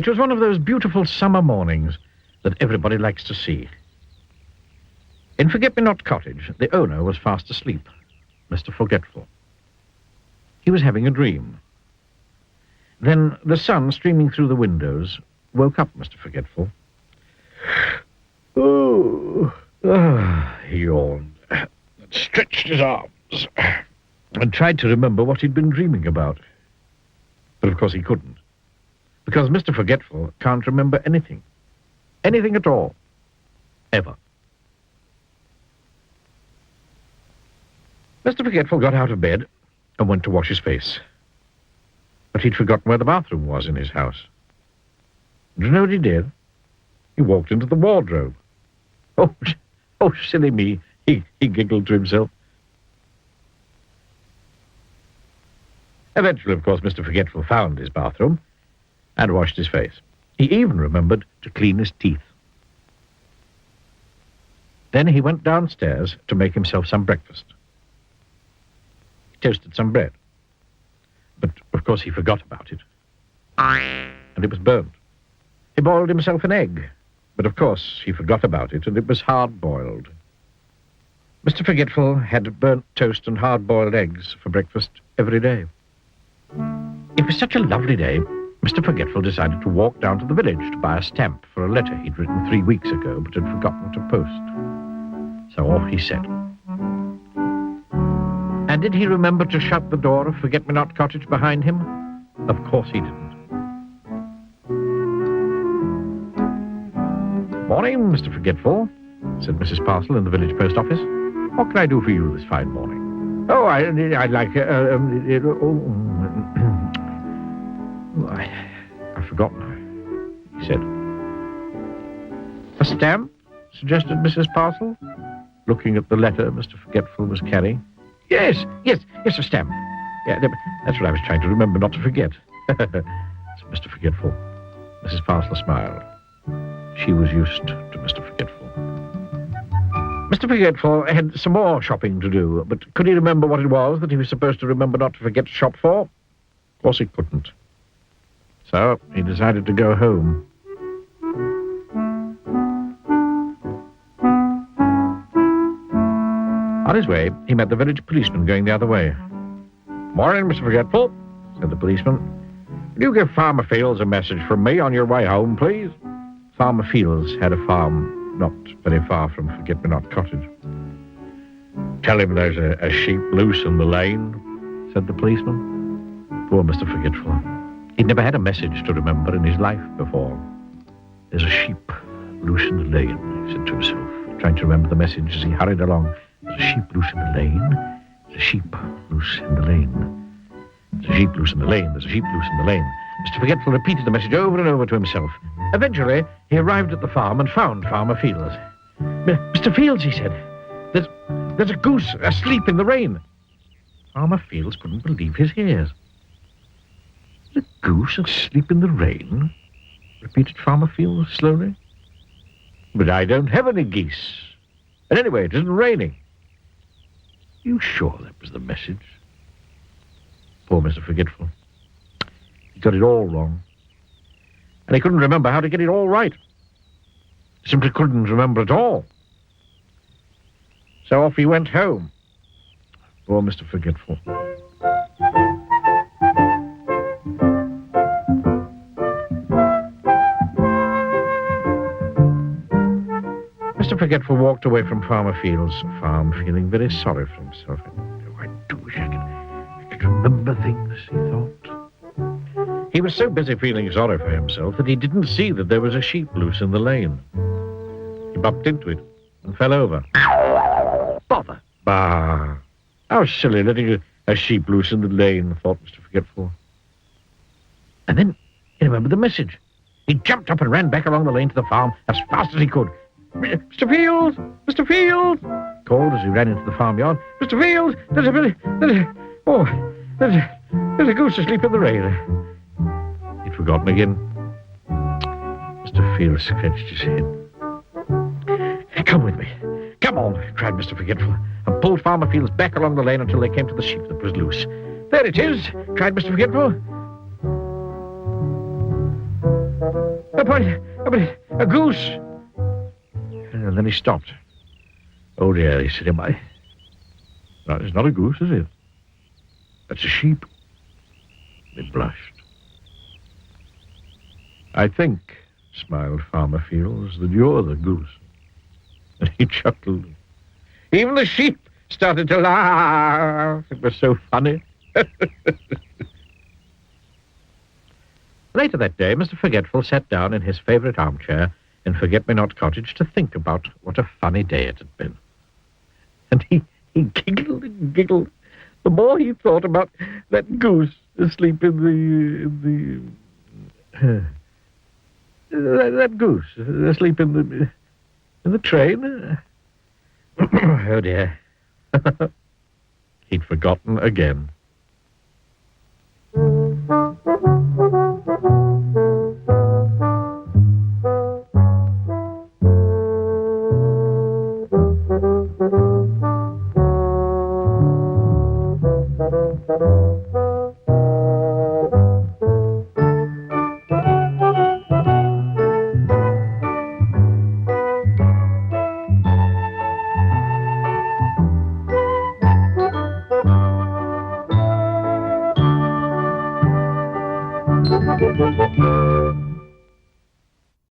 It was one of those beautiful summer mornings that everybody likes to see. In Forget-Me-Not Cottage, the owner was fast asleep, Mr. Forgetful. He was having a dream. Then the sun, streaming through the windows, woke up Mr. Forgetful. He yawned, stretched his arms, and tried to remember what he'd been dreaming about. But of course he couldn't, because Mr. Forgetful can't remember anything. Anything at all. Ever. Mr. Forgetful got out of bed and went to wash his face. But he'd forgotten where the bathroom was in his house. Do you know what he did? He walked into the wardrobe. Oh, silly me, he giggled to himself. Eventually, of course, Mr. Forgetful found his bathroom and washed his face. He even remembered to clean his teeth. Then he went downstairs to make himself some breakfast. He toasted some bread. But, of course, he forgot about it. And it was burnt. He boiled himself an egg. But, of course, he forgot about it, and it was hard-boiled. Mr. Forgetful had burnt toast and hard-boiled eggs for breakfast every day. It was such a lovely day, Mr. Forgetful decided to walk down to the village to buy a stamp for a letter he'd written 3 weeks ago, but had forgotten to post. So off he set. And did he remember to shut the door of Forget-Me-Not Cottage behind him? Of course he didn't. Morning, Mr. Forgetful, said Mrs. Parcel in the village post office. What can I do for you this fine morning? Oh, I'd like... I've forgotten, he said. A stamp? Suggested Mrs. Parcel, looking at the letter Mr. Forgetful was carrying. Yes, a stamp. Yeah, that's what I was trying to remember not to forget. said Mr. Forgetful. Mrs. Parcel smiled. She was used to Mr. Forgetful. Mr. Forgetful had some more shopping to do, but could he remember what it was that he was supposed to remember not to forget to shop for? Of course he couldn't. So he decided to go home. On his way, he met the village policeman going the other way. Morning, Mr. Forgetful, said the policeman. Will you give Farmer Fields a message from me on your way home, please? Farmer Fields had a farm not very far from Forget-Me-Not Cottage. Tell him there's a sheep loose in the lane, said the policeman. Poor Mr. Forgetful. He'd never had a message to remember in his life before. There's a sheep loose in the lane, he said to himself, trying to remember the message as he hurried along. There's a sheep loose in the lane. There's a sheep loose in the lane. There's a sheep loose in the lane. There's a sheep loose in the lane. Mr. Forgetful repeated the message over and over to himself. Eventually, he arrived at the farm and found Farmer Fields. Mr. Fields, he said, there's a goose asleep in the rain. Farmer Fields couldn't believe his ears. A goose asleep in the rain? Repeated Farmer Fields slowly. But I don't have any geese. And anyway, it isn't raining. You sure that was the message? Poor Mr. Forgetful. He got it all wrong. And he couldn't remember how to get it all right. He simply couldn't remember at all. So off he went home. Poor Mr. Forgetful. Mr. Forgetful walked away from Farmer Fields' farm, feeling very sorry for himself. Oh, I do wish I could remember things, he thought. He was so busy feeling sorry for himself that he didn't see that there was a sheep loose in the lane. He bumped into it and fell over. Bother! Bah! How silly, letting a sheep loose in the lane, thought Mr. Forgetful. And then he remembered the message. He jumped up and ran back along the lane to the farm as fast as he could. Mr. Fields! Mr. Fields! Called as he ran into the farmyard. Mr. Fields! There's a goose asleep in the rain. He'd forgotten again. Mr. Fields scratched his head. Come with me. Come on, cried Mr. Forgetful, and pulled Farmer Fields back along the lane until they came to the sheep that was loose. There it is, cried Mr. Forgetful. A goose! And then he stopped. Oh dear, he said, No, it's not a goose, is it? That's a sheep. He blushed. I think, smiled Farmer Fields, that you're the goose. And he chuckled. Even the sheep started to laugh. It was so funny. Later that day, Mr. Forgetful sat down in his favorite armchair in Forget-Me-Not Cottage to think about what a funny day it had been. And he giggled and giggled the more he thought about that goose asleep in the that goose asleep in the train. Oh dear. He'd forgotten again.